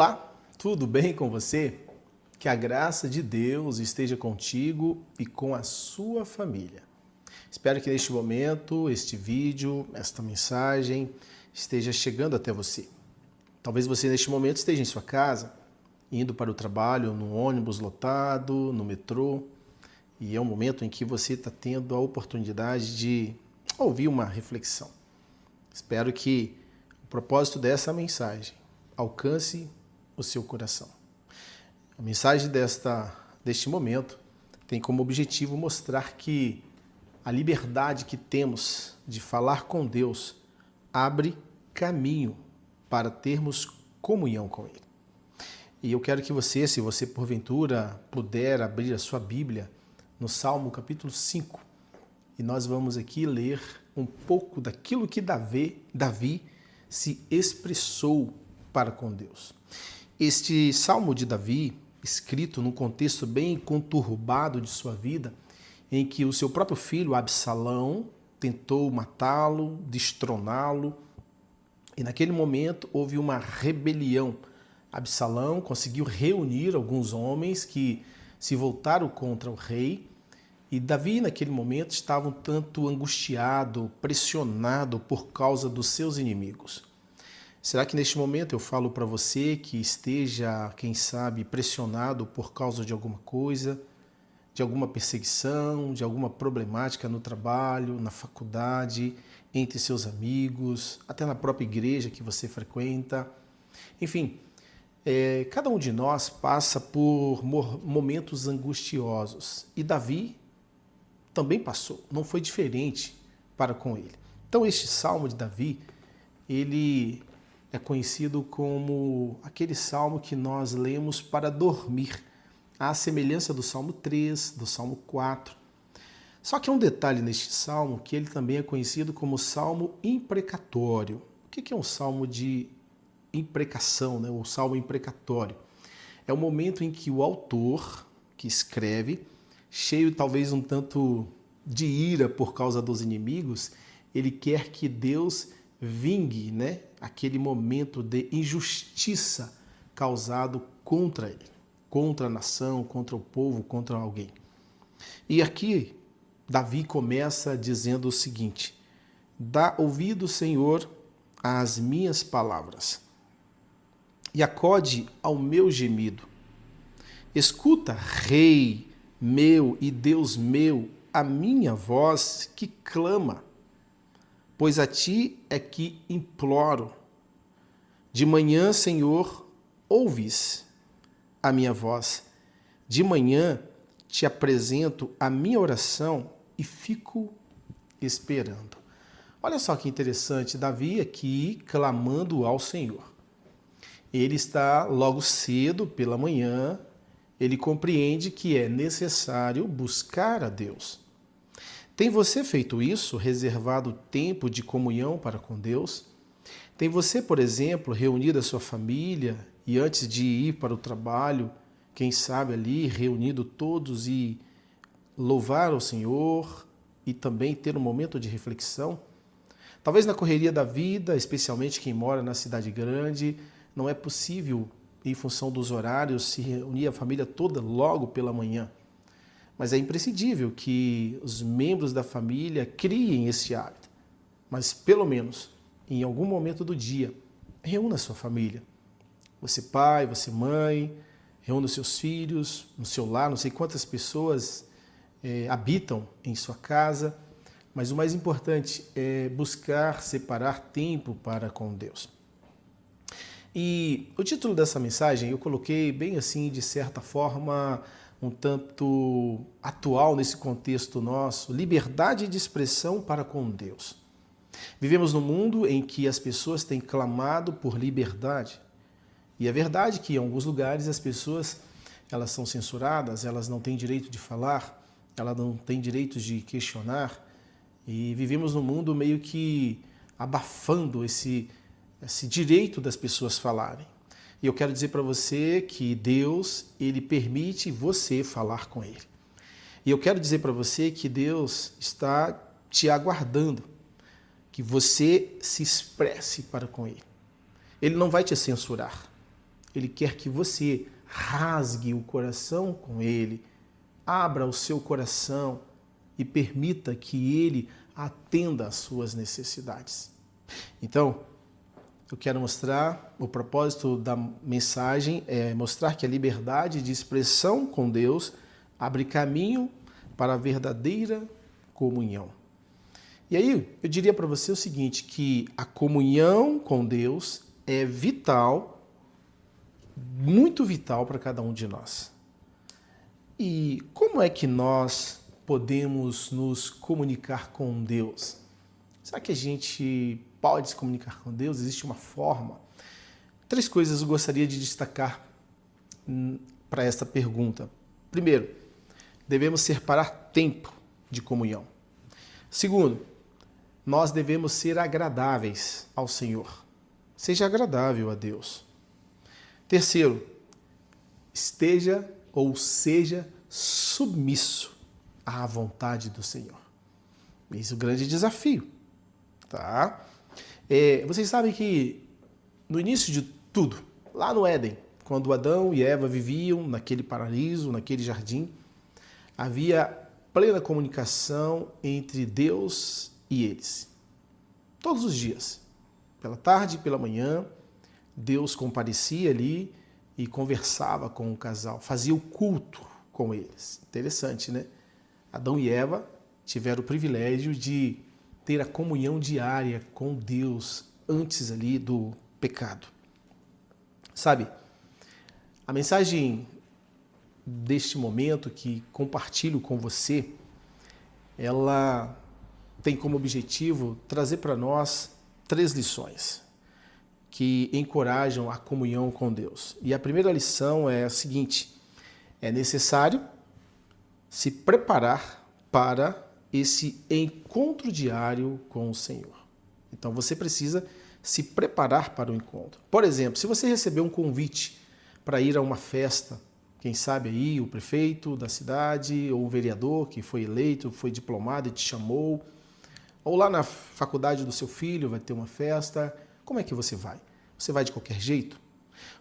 Olá, tudo bem com você? Que a graça de Deus esteja contigo e com a sua família. Espero que neste momento, este vídeo, esta mensagem esteja chegando até você. Talvez você neste momento esteja em sua casa, indo para o trabalho, no ônibus lotado, no metrô, e é um momento em que você está tendo a oportunidade de ouvir uma reflexão. Espero que o propósito dessa mensagem alcance o seu coração. A mensagem deste momento tem como objetivo mostrar que a liberdade que temos de falar com Deus abre caminho para termos comunhão com Ele. E eu quero que você, se você porventura puder abrir a sua Bíblia no Salmo capítulo 5, e nós vamos aqui ler um pouco daquilo que Davi se expressou para com Deus. Este Salmo de Davi, escrito num contexto bem conturbado de sua vida, em que o seu próprio filho, Absalão, tentou matá-lo, destroná-lo, e naquele momento houve uma rebelião. Absalão conseguiu reunir alguns homens que se voltaram contra o rei, e Davi, naquele momento, estava um tanto angustiado, pressionado por causa dos seus inimigos. Será que neste momento eu falo para você que esteja, quem sabe, pressionado por causa de alguma coisa, de alguma perseguição, de alguma problemática no trabalho, na faculdade, entre seus amigos, até na própria igreja que você frequenta? Enfim, cada um de nós passa por momentos angustiosos e Davi também passou, não foi diferente para com ele. Então este Salmo de Davi, ele é conhecido como aquele salmo que nós lemos para dormir, à semelhança do Salmo 3, do Salmo 4. Só que há um detalhe neste salmo que ele também é conhecido como salmo imprecatório. O que é um salmo de imprecação, né? O salmo imprecatório? É o momento em que o autor, que escreve, cheio talvez um tanto de ira por causa dos inimigos, ele quer que Deus vingue, né, aquele momento de injustiça causado contra ele, contra a nação, contra o povo, contra alguém. E aqui Davi começa dizendo o seguinte: dá ouvido, Senhor, às minhas palavras, e acode ao meu gemido. Escuta, Rei meu e Deus meu, a minha voz que clama, pois a ti é que imploro. De manhã, Senhor, ouves a minha voz. De manhã te apresento a minha oração e fico esperando. Olha só que interessante, Davi aqui clamando ao Senhor. Ele está logo cedo pela manhã, ele compreende que é necessário buscar a Deus. Tem você feito isso, reservado tempo de comunhão para com Deus? Tem você, por exemplo, reunido a sua família e antes de ir para o trabalho, quem sabe ali, reunido todos e louvar ao Senhor e também ter um momento de reflexão? Talvez na correria da vida, especialmente quem mora na cidade grande, não é possível, em função dos horários, se reunir a família toda logo pela manhã. Mas é imprescindível que os membros da família criem esse hábito. Mas, pelo menos, em algum momento do dia, reúna a sua família. Você pai, você mãe, reúna os seus filhos, no seu lar, não sei quantas pessoas habitam em sua casa. Mas o mais importante é buscar separar tempo para com Deus. E o título dessa mensagem eu coloquei bem assim, de certa forma, um tanto atual nesse contexto nosso, liberdade de expressão para com Deus. Vivemos num mundo em que as pessoas têm clamado por liberdade. E é verdade que em alguns lugares as pessoas elas são censuradas, elas não têm direito de falar, elas não têm direito de questionar. E vivemos num mundo meio que abafando esse direito das pessoas falarem. E eu quero dizer para você que Deus, ele permite você falar com ele. E eu quero dizer para você que Deus está te aguardando, que você se expresse para com ele. Ele não vai te censurar. Ele quer que você rasgue o coração com Ele, abra o seu coração e permita que Ele atenda às suas necessidades. Então, eu quero mostrar, o propósito da mensagem é mostrar que a liberdade de expressão com Deus abre caminho para a verdadeira comunhão. E aí, eu diria para você o seguinte, que a comunhão com Deus é vital, muito vital para cada um de nós. E como é que nós podemos nos comunicar com Deus? Será que a gente pode se comunicar com Deus? Existe uma forma? 3 coisas eu gostaria de destacar para esta pergunta. Primeiro, devemos separar tempo de comunhão. Segundo, nós devemos ser agradáveis ao Senhor. Seja agradável a Deus. Terceiro, esteja ou seja submisso à vontade do Senhor. Esse é o grande desafio. Tá? Vocês sabem que no início de tudo, lá no Éden, quando Adão e Eva viviam naquele paraíso, naquele jardim, havia plena comunicação entre Deus e eles. Todos os dias, pela tarde e pela manhã, Deus comparecia ali e conversava com o casal, fazia o culto com eles. Interessante, né? Adão e Eva tiveram o privilégio de ter a comunhão diária com Deus antes ali do pecado. Sabe, a mensagem deste momento que compartilho com você, ela tem como objetivo trazer para nós 3 lições que encorajam a comunhão com Deus. E a primeira lição é a seguinte: é necessário se preparar para esse encontro diário com o Senhor. Então você precisa se preparar para o encontro. Por exemplo, se você receber um convite para ir a uma festa, quem sabe aí o prefeito da cidade ou o vereador que foi eleito, foi diplomado e te chamou, ou lá na faculdade do seu filho vai ter uma festa, como é que você vai? Você vai de qualquer jeito?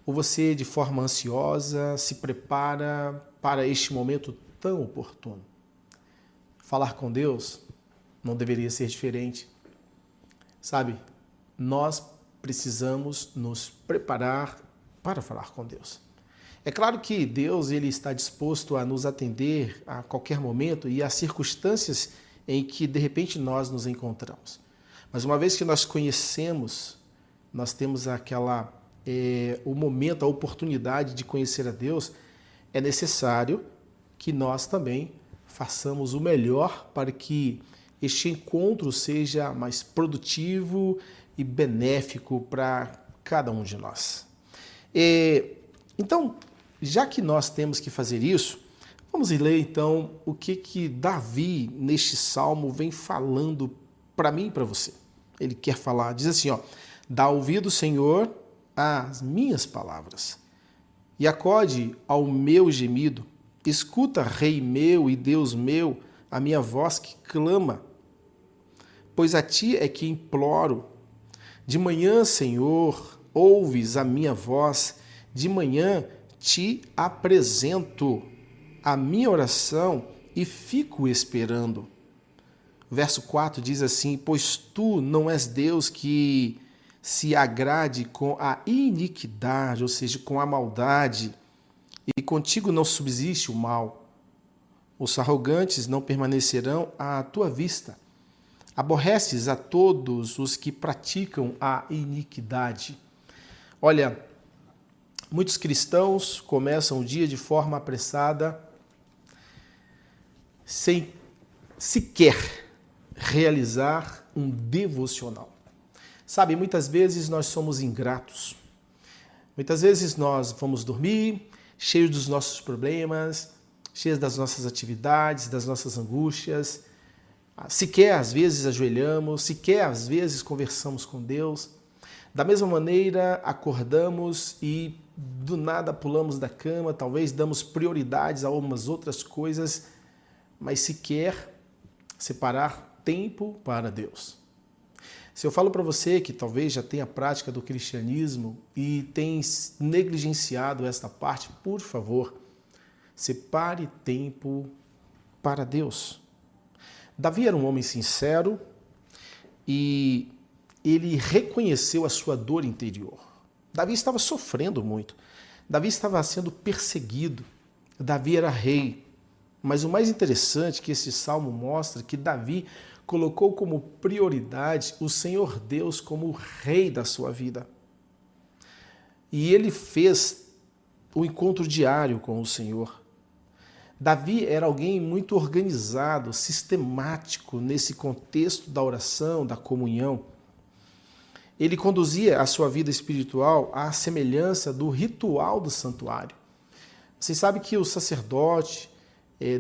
Ou você, de forma ansiosa, se prepara para este momento tão oportuno? Falar com Deus não deveria ser diferente. Sabe, nós precisamos nos preparar para falar com Deus. É claro que Deus ele está disposto a nos atender a qualquer momento e às circunstâncias em que, de repente, nós nos encontramos. Mas uma vez que nós conhecemos, nós temos o momento, a oportunidade de conhecer a Deus, é necessário que nós também façamos o melhor para que este encontro seja mais produtivo e benéfico para cada um de nós. Então, já que nós temos que fazer isso, vamos ler então o que Davi, neste salmo, vem falando para mim e para você. Ele quer falar, diz assim, dá ouvido, Senhor, às minhas palavras, e acode ao meu gemido. Escuta, Rei meu e Deus meu, a minha voz que clama, pois a ti é que imploro. De manhã, Senhor, ouves a minha voz, de manhã te apresento a minha oração e fico esperando. Verso 4 diz assim, pois tu não és Deus que se agrade com a iniquidade, ou seja, com a maldade, e contigo não subsiste o mal. Os arrogantes não permanecerão à tua vista. Aborreces a todos os que praticam a iniquidade. Olha, muitos cristãos começam o dia de forma apressada, sem sequer realizar um devocional. Sabe, muitas vezes nós somos ingratos. Muitas vezes nós vamos dormir cheios dos nossos problemas, cheios das nossas atividades, das nossas angústias. Sequer às vezes ajoelhamos, sequer às vezes conversamos com Deus. Da mesma maneira, acordamos e do nada pulamos da cama, talvez damos prioridades a algumas outras coisas, mas sequer separar tempo para Deus. Se eu falo para você que talvez já tenha prática do cristianismo e tem negligenciado esta parte, por favor, separe tempo para Deus. Davi era um homem sincero e ele reconheceu a sua dor interior. Davi estava sofrendo muito. Davi estava sendo perseguido. Davi era rei. Mas o mais interessante é que esse salmo mostra que Davi colocou como prioridade o Senhor Deus como o rei da sua vida. E ele fez o encontro diário com o Senhor. Davi era alguém muito organizado, sistemático nesse contexto da oração, da comunhão. Ele conduzia a sua vida espiritual à semelhança do ritual do santuário. Vocês sabem que o sacerdote,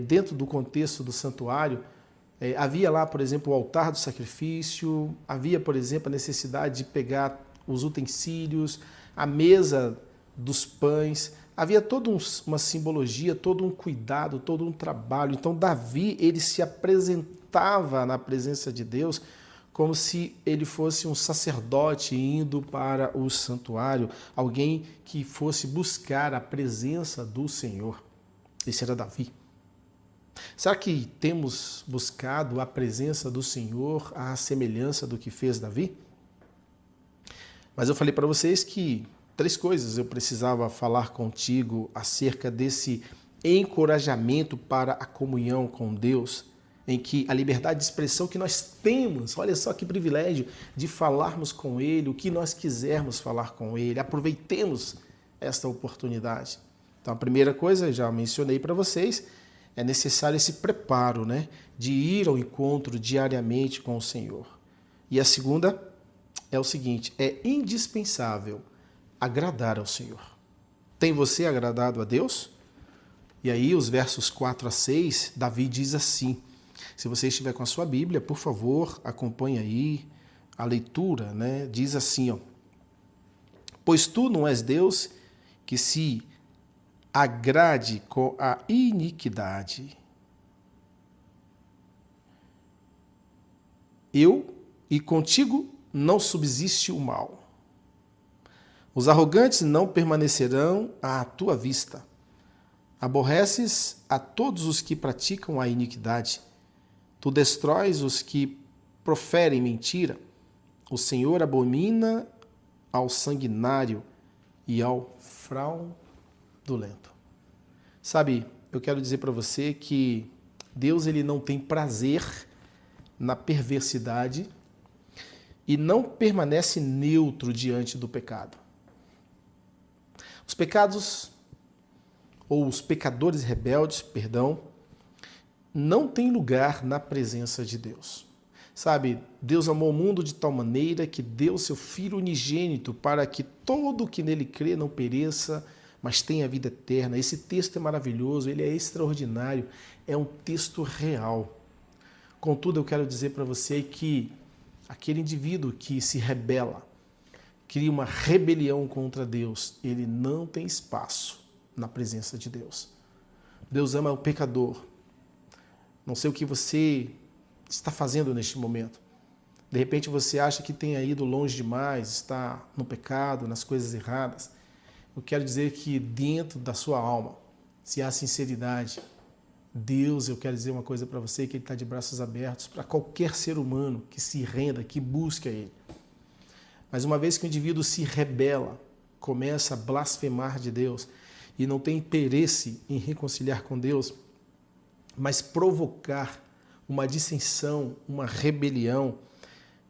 dentro do contexto do santuário, havia lá, por exemplo, o altar do sacrifício, havia, por exemplo, a necessidade de pegar os utensílios, a mesa dos pães, havia toda uma simbologia, todo um cuidado, todo um trabalho. Então Davi, ele se apresentava na presença de Deus como se ele fosse um sacerdote indo para o santuário, alguém que fosse buscar a presença do Senhor. Esse era Davi. Será que temos buscado a presença do Senhor à semelhança do que fez Davi? Mas eu falei para vocês que 3 coisas eu precisava falar contigo acerca desse encorajamento para a comunhão com Deus, em que a liberdade de expressão que nós temos, olha só que privilégio, de falarmos com Ele, o que nós quisermos falar com Ele, aproveitemos esta oportunidade. Então a primeira coisa, já mencionei para vocês, é necessário esse preparo, né, de ir ao encontro diariamente com o Senhor. E a segunda é o seguinte, é indispensável agradar ao Senhor. Tem você agradado a Deus? E aí os versos 4 a 6, Davi diz assim, se você estiver com a sua Bíblia, por favor, acompanhe aí a leitura, né? Diz assim, ó, pois tu não és Deus que se agrade com a iniquidade. E contigo não subsiste o mal. Os arrogantes não permanecerão à tua vista. Aborreces a todos os que praticam a iniquidade. Tu destróis os que proferem mentira. O Senhor abomina ao sanguinário e ao fraudulento. Sabe, eu quero dizer para você que Deus ele não tem prazer na perversidade e não permanece neutro diante do pecado. Os pecados, ou os pecadores rebeldes, não têm lugar na presença de Deus. Sabe, Deus amou o mundo de tal maneira que deu seu Filho unigênito para que todo que nele crê não pereça, mas tenha vida eterna. Esse texto é maravilhoso, ele é extraordinário, é um texto real. Contudo, eu quero dizer para você que aquele indivíduo que se rebela, cria uma rebelião contra Deus, ele não tem espaço na presença de Deus. Deus ama o pecador. Não sei o que você está fazendo neste momento. De repente você acha que tem ido longe demais, está no pecado, nas coisas erradas. Eu quero dizer que dentro da sua alma, se há sinceridade, Deus, eu quero dizer uma coisa para você, que Ele está de braços abertos para qualquer ser humano que se renda, que busque a Ele. Mas uma vez que o indivíduo se rebela, começa a blasfemar de Deus e não tem interesse em reconciliar com Deus, mas provocar uma dissensão, uma rebelião,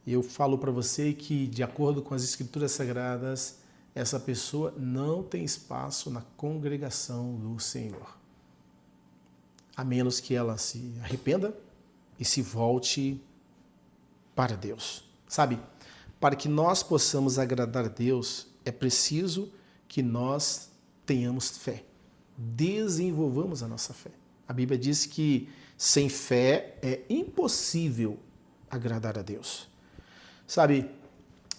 eu falo para você que, de acordo com as Escrituras Sagradas, essa pessoa não tem espaço na congregação do Senhor. A menos que ela se arrependa e se volte para Deus. Sabe, para que nós possamos agradar a Deus, é preciso que nós tenhamos fé. Desenvolvamos a nossa fé. A Bíblia diz que sem fé é impossível agradar a Deus. Sabe,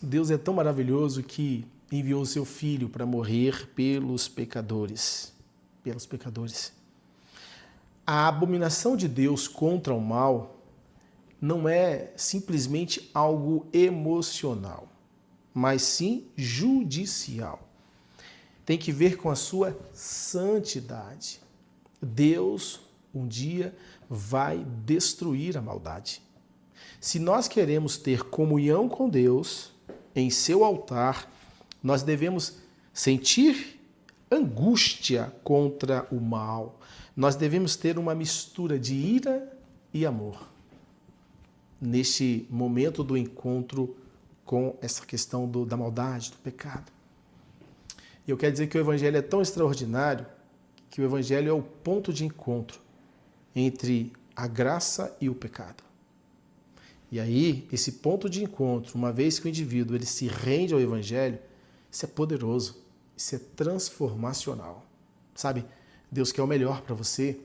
Deus é tão maravilhoso que enviou o seu Filho para morrer pelos pecadores. Pelos pecadores. A abominação de Deus contra o mal não é simplesmente algo emocional, mas sim judicial. Tem que ver com a sua santidade. Deus um dia vai destruir a maldade. Se nós queremos ter comunhão com Deus em seu altar, nós devemos sentir angústia contra o mal. Nós devemos ter uma mistura de ira e amor neste momento do encontro com essa questão da maldade, do pecado. E eu quero dizer que o Evangelho é tão extraordinário que o Evangelho é o ponto de encontro entre a graça e o pecado. E aí, esse ponto de encontro, uma vez que o indivíduo ele se rende ao Evangelho, isso é poderoso, isso é transformacional. Sabe, Deus quer o melhor para você,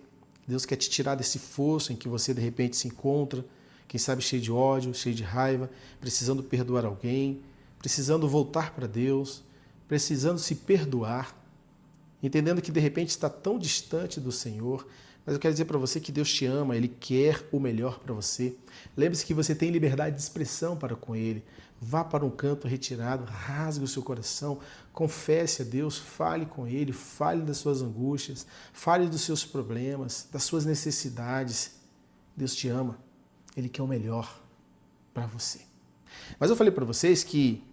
Deus quer te tirar desse fosso em que você de repente se encontra, quem sabe cheio de ódio, cheio de raiva, precisando perdoar alguém, precisando voltar para Deus, precisando se perdoar, entendendo que de repente está tão distante do Senhor. Mas eu quero dizer para você que Deus te ama, Ele quer o melhor para você. Lembre-se que você tem liberdade de expressão para com Ele. Vá para um canto retirado, rasgue o seu coração, confesse a Deus, fale com Ele, fale das suas angústias, fale dos seus problemas, das suas necessidades. Deus te ama, Ele quer o melhor para você. Mas eu falei para vocês que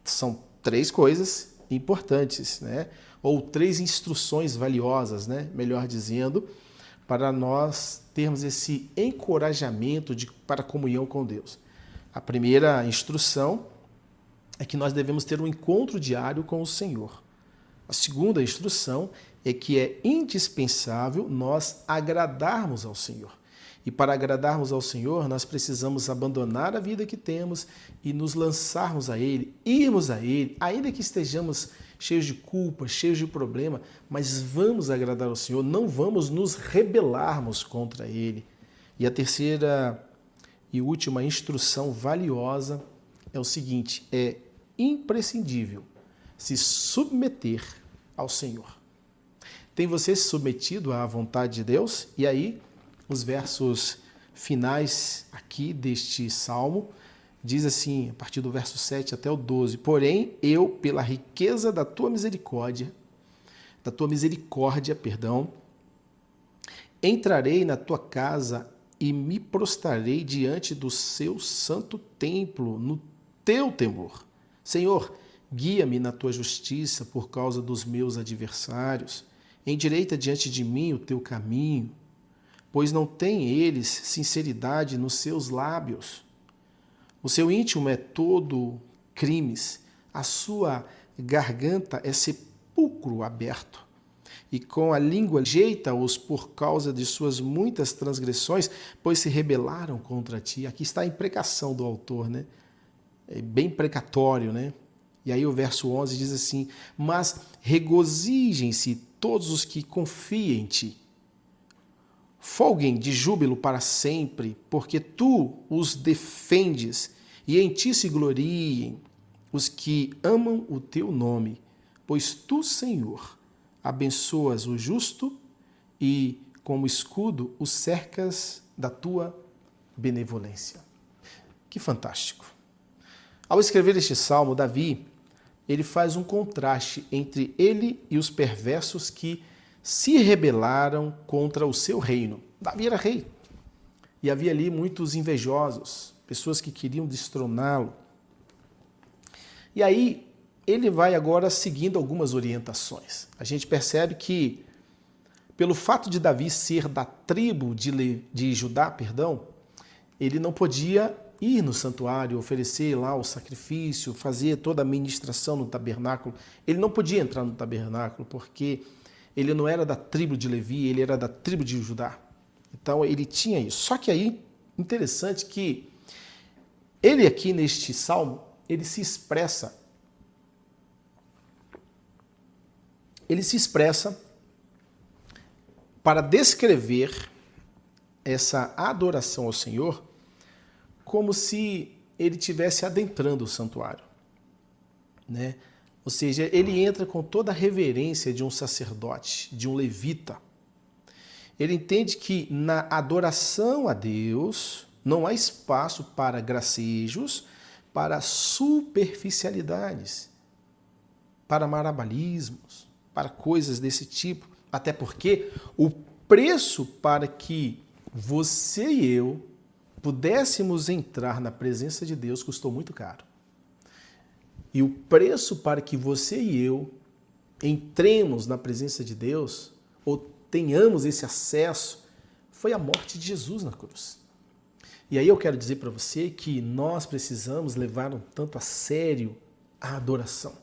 são 3 coisas importantes, né? Ou 3 instruções valiosas, né? Melhor dizendo, para nós termos esse encorajamento para a comunhão com Deus. A primeira instrução é que nós devemos ter um encontro diário com o Senhor. A segunda instrução é que é indispensável nós agradarmos ao Senhor. E para agradarmos ao Senhor, nós precisamos abandonar a vida que temos e nos lançarmos a Ele, irmos a Ele, ainda que estejamos cheios de culpa, cheios de problema, mas vamos agradar ao Senhor, não vamos nos rebelarmos contra Ele. E a terceira e última instrução valiosa é o seguinte: é imprescindível se submeter ao Senhor. Tem você se submetido à vontade de Deus? E aí, os versos finais aqui deste salmo, diz assim, a partir do verso 7 até o 12, porém, eu, pela riqueza da tua misericórdia, entrarei na tua casa e me prostrarei diante do seu santo templo, no teu temor. Senhor, guia-me na tua justiça por causa dos meus adversários. Endireita diante de mim o teu caminho, pois não têm eles sinceridade nos seus lábios. O seu íntimo é todo crimes, a sua garganta é sepulcro aberto. E com a língua rejeita-os por causa de suas muitas transgressões, pois se rebelaram contra ti. Aqui está a imprecação do autor, né? É bem precatório, né? E aí o verso 11 diz assim, mas regozijem-se todos os que confiam em ti. Folguem de júbilo para sempre, porque tu os defendes, e em ti se gloriem os que amam o teu nome, pois tu, Senhor, abençoas o justo e, como escudo, o cercas da tua benevolência. Que fantástico! Ao escrever este salmo, Davi, ele faz um contraste entre ele e os perversos que se rebelaram contra o seu reino. Davi era rei. E havia ali muitos invejosos, pessoas que queriam destroná-lo. E aí, ele vai agora seguindo algumas orientações. A gente percebe que, pelo fato de Davi ser da tribo de Judá, ele não podia ir no santuário, oferecer lá o sacrifício, fazer toda a ministração no tabernáculo. Ele não podia entrar no tabernáculo, porque ele não era da tribo de Levi, ele era da tribo de Judá. Então ele tinha isso. Só que aí, interessante que ele aqui neste salmo, ele se expressa para descrever essa adoração ao Senhor como se ele estivesse adentrando o santuário, né? Ou seja, ele entra com toda a reverência de um sacerdote, de um levita. Ele entende que na adoração a Deus, Não há espaço para gracejos, para superficialidades, para marabalismos, para coisas desse tipo. Até porque o preço para que você e eu pudéssemos entrar na presença de Deus custou muito caro. E o preço para que você e eu entremos na presença de Deus, ou tenhamos esse acesso, foi a morte de Jesus na cruz. E aí eu quero dizer para você que nós precisamos levar um tanto a sério a adoração.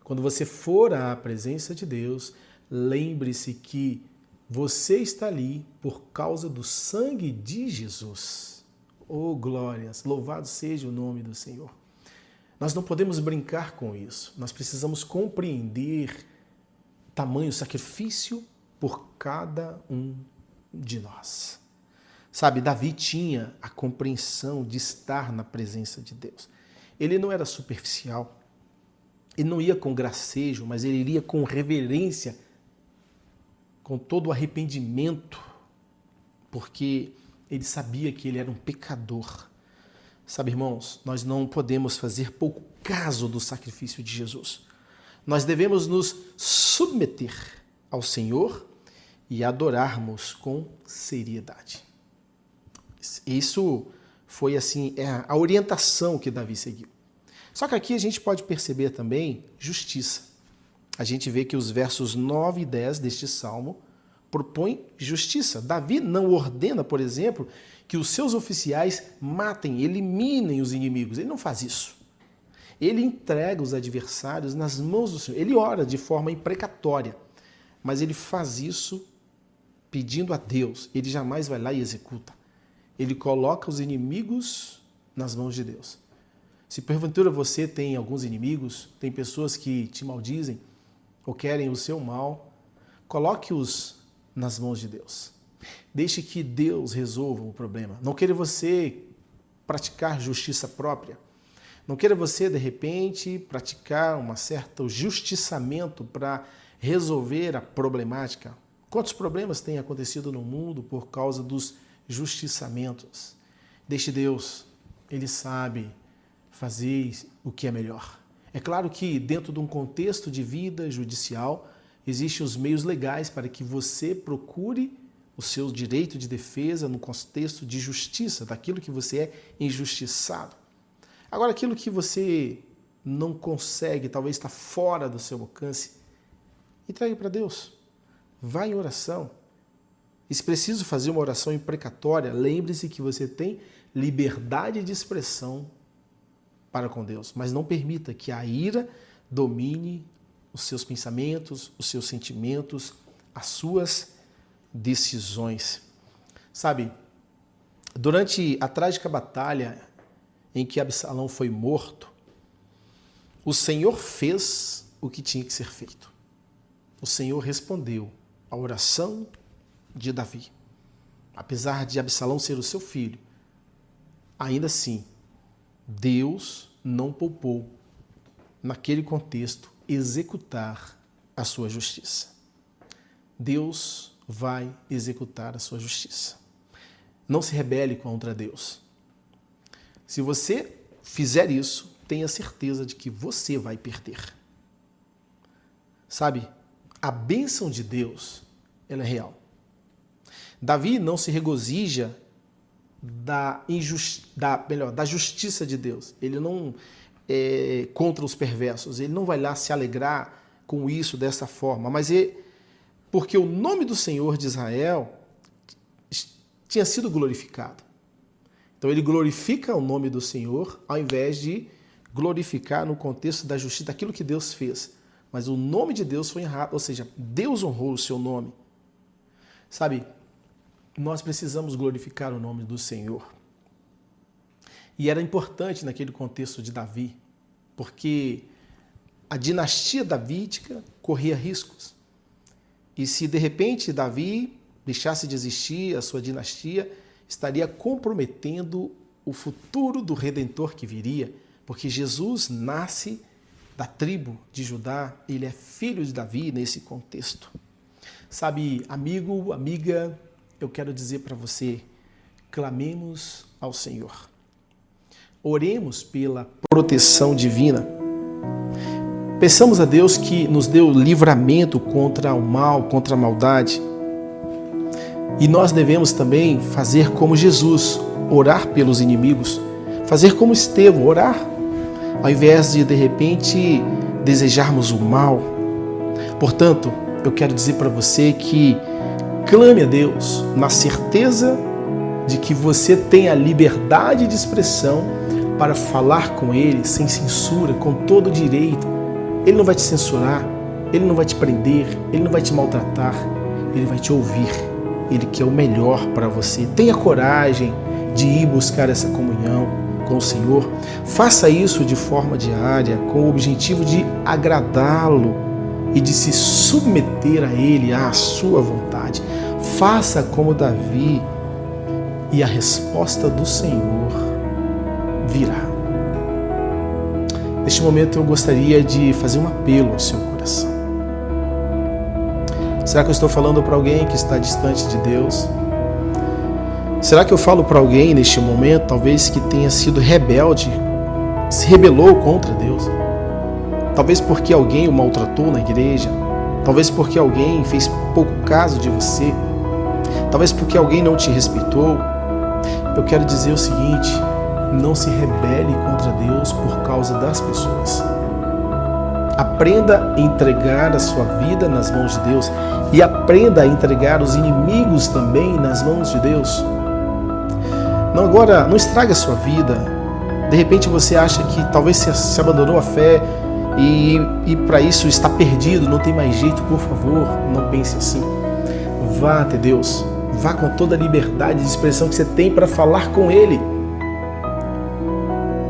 Quando você for à presença de Deus, lembre-se que você está ali por causa do sangue de Jesus. Oh, glórias! Louvado seja o nome do Senhor. Nós não podemos brincar com isso. Nós precisamos compreender tamanho sacrifício por cada um de nós. Sabe, Davi tinha a compreensão de estar na presença de Deus. Ele não era superficial. Ele não ia com gracejo, mas ele iria com reverência, com todo o arrependimento, porque ele sabia que ele era um pecador. Sabe, irmãos, nós não podemos fazer pouco caso do sacrifício de Jesus. Nós devemos nos submeter ao Senhor e adorarmos com seriedade. Isso foi assim, a orientação que Davi seguiu. Só que aqui a gente pode perceber também justiça. A gente vê que os versos 9 e 10 deste salmo propõem justiça. Davi não ordena, por exemplo, que os seus oficiais matem, eliminem os inimigos. Ele não faz isso. Ele entrega os adversários nas mãos do Senhor. Ele ora de forma imprecatória, mas ele faz isso pedindo a Deus. Ele jamais vai lá e executa. Ele coloca os inimigos nas mãos de Deus. Se porventura você tem alguns inimigos, tem pessoas que te maldizem ou querem o seu mal, coloque-os nas mãos de Deus. Deixe que Deus resolva o problema. Não queira você praticar justiça própria. Não queira você, de repente, praticar um certo justiçamento para resolver a problemática. Quantos problemas têm acontecido no mundo por causa dos justiçamentos? Deixe Deus, Ele sabe fazer o que é melhor. É claro que dentro de um contexto de vida judicial, existem os meios legais para que você procure o seu direito de defesa no contexto de justiça, daquilo que você é injustiçado. Agora, aquilo que você não consegue, talvez está fora do seu alcance, entregue para Deus. Vá em oração. E se preciso fazer uma oração imprecatória, lembre-se que você tem liberdade de expressão para com Deus, mas não permita que a ira domine os seus pensamentos, os seus sentimentos, as suas decisões. Sabe, durante a trágica batalha em que Absalão foi morto, o Senhor fez o que tinha que ser feito. O Senhor respondeu à oração de Davi. Apesar de Absalão ser o seu filho, ainda assim, Deus não poupou, naquele contexto, executar a sua justiça. Deus vai executar a sua justiça. Não se rebele contra Deus. Se você fizer isso, tenha certeza de que você vai perder. Sabe, a bênção de Deus, ela é real. Davi não se regozija da justiça de Deus. Ele não é contra os perversos. Ele não vai lá se alegrar com isso dessa forma. Mas porque o nome do Senhor de Israel tinha sido glorificado. Então ele glorifica o nome do Senhor ao invés de glorificar no contexto da justiça, daquilo que Deus fez. Mas o nome de Deus foi honrado, ou seja, Deus honrou o seu nome. Sabe, nós precisamos glorificar o nome do Senhor. E era importante naquele contexto de Davi, porque a dinastia davídica corria riscos. E se de repente Davi deixasse de existir, a sua dinastia estaria comprometendo o futuro do Redentor que viria, porque Jesus nasce da tribo de Judá, ele é filho de Davi nesse contexto. Sabe, amigo, amiga, eu quero dizer para você clamemos ao Senhor. Oremos pela proteção divina. Peçamos a Deus que nos dê o livramento contra o mal, contra a maldade. E nós devemos também fazer como Jesus, orar pelos inimigos. Fazer como Estevão, orar. Ao invés de repente, desejarmos o mal. Portanto, eu quero dizer para você que clame a Deus na certeza de que você tem a liberdade de expressão para falar com Ele sem censura, com todo o direito. Ele não vai te censurar, Ele não vai te prender, Ele não vai te maltratar, Ele vai te ouvir. Ele quer o melhor para você. Tenha coragem de ir buscar essa comunhão com o Senhor. Faça isso de forma diária, com o objetivo de agradá-lo e de se submeter a Ele, à sua vontade. Faça como Davi e a resposta do Senhor virá. Neste momento eu gostaria de fazer um apelo ao seu coração. Será que eu estou falando para alguém que está distante de Deus? Será que eu falo para alguém neste momento, talvez que tenha sido rebelde, se rebelou contra Deus? Talvez porque alguém o maltratou na igreja, talvez porque alguém fez pouco caso de você, talvez porque alguém não te respeitou. Eu quero dizer o seguinte: não se rebele contra Deus por causa das pessoas. Aprenda a entregar a sua vida nas mãos de Deus e aprenda a entregar os inimigos também nas mãos de Deus. Não estrague a sua vida. De repente você acha que talvez se abandonou a fé e para isso está perdido, não tem mais jeito. Por favor, não pense assim. Vá até Deus. Vá com toda a liberdade de expressão que você tem para falar com Ele.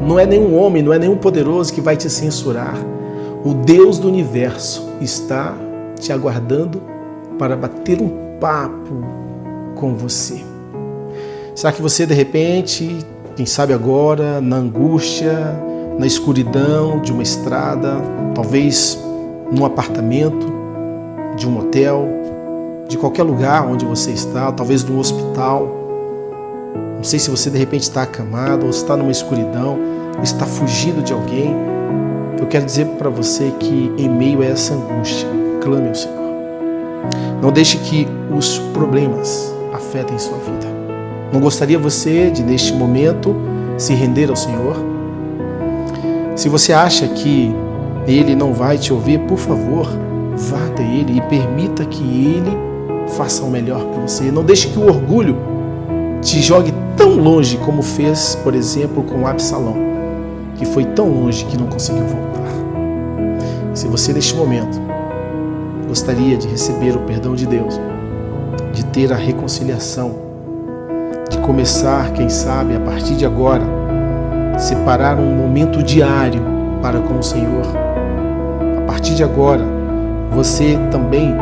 Não é nenhum homem, não é nenhum poderoso que vai te censurar. O Deus do universo está te aguardando para bater um papo com você. Será que você, de repente, quem sabe agora, na angústia, na escuridão de uma estrada, talvez num apartamento, de um hotel, de qualquer lugar onde você está, talvez num hospital, não sei se você de repente está acamado ou está numa escuridão, ou está fugindo de alguém, eu quero dizer para você que em meio a essa angústia, clame ao Senhor. Não deixe que os problemas afetem sua vida. Não gostaria você de, neste momento, se render ao Senhor? Se você acha que Ele não vai te ouvir, por favor, vá até Ele e permita que Ele faça o melhor para você. Não deixe que o orgulho te jogue tão longe como fez, por exemplo, com Absalão, que foi tão longe que não conseguiu voltar. Se você neste momento gostaria de receber o perdão de Deus, de ter a reconciliação, de começar, quem sabe, a partir de agora, separar um momento diário para com o Senhor. A partir de agora, você também,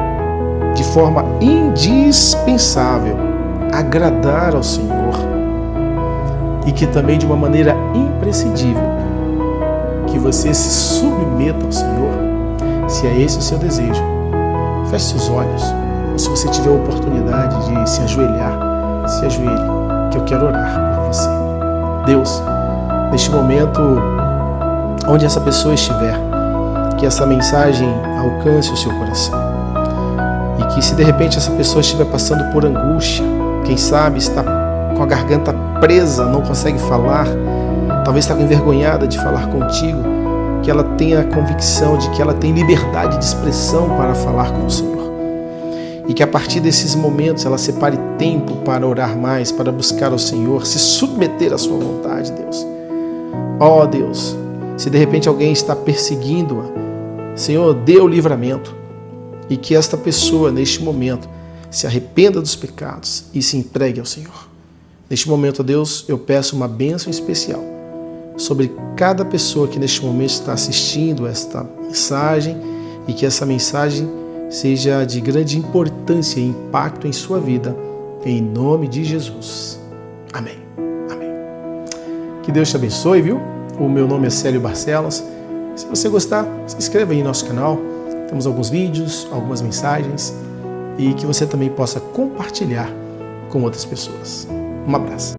de forma indispensável, agradar ao Senhor. E que também, de uma maneira imprescindível, que você se submeta ao Senhor, se é esse o seu desejo. Feche seus olhos, ou se você tiver a oportunidade de se ajoelhar, se ajoelhe, que eu quero orar por você. Deus, neste momento, onde essa pessoa estiver, que essa mensagem alcance o seu coração. E que se de repente essa pessoa estiver passando por angústia, quem sabe está com a garganta presa, não consegue falar, talvez está envergonhada de falar contigo, que ela tenha a convicção de que ela tem liberdade de expressão para falar com o Senhor. E que a partir desses momentos ela separe tempo para orar mais, para buscar ao Senhor, se submeter à sua vontade, Deus. Ó Deus, se de repente alguém está perseguindo-a, Senhor, dê o livramento. E que esta pessoa, neste momento, se arrependa dos pecados e se entregue ao Senhor. Neste momento, Deus, eu peço uma bênção especial sobre cada pessoa que neste momento está assistindo esta mensagem e que essa mensagem seja de grande importância e impacto em sua vida, em nome de Jesus. Amém. Amém. Que Deus te abençoe, viu? O meu nome é Célio Barcelos. Se você gostar, se inscreva aí no nosso canal. Temos alguns vídeos, algumas mensagens e que você também possa compartilhar com outras pessoas. Um abraço.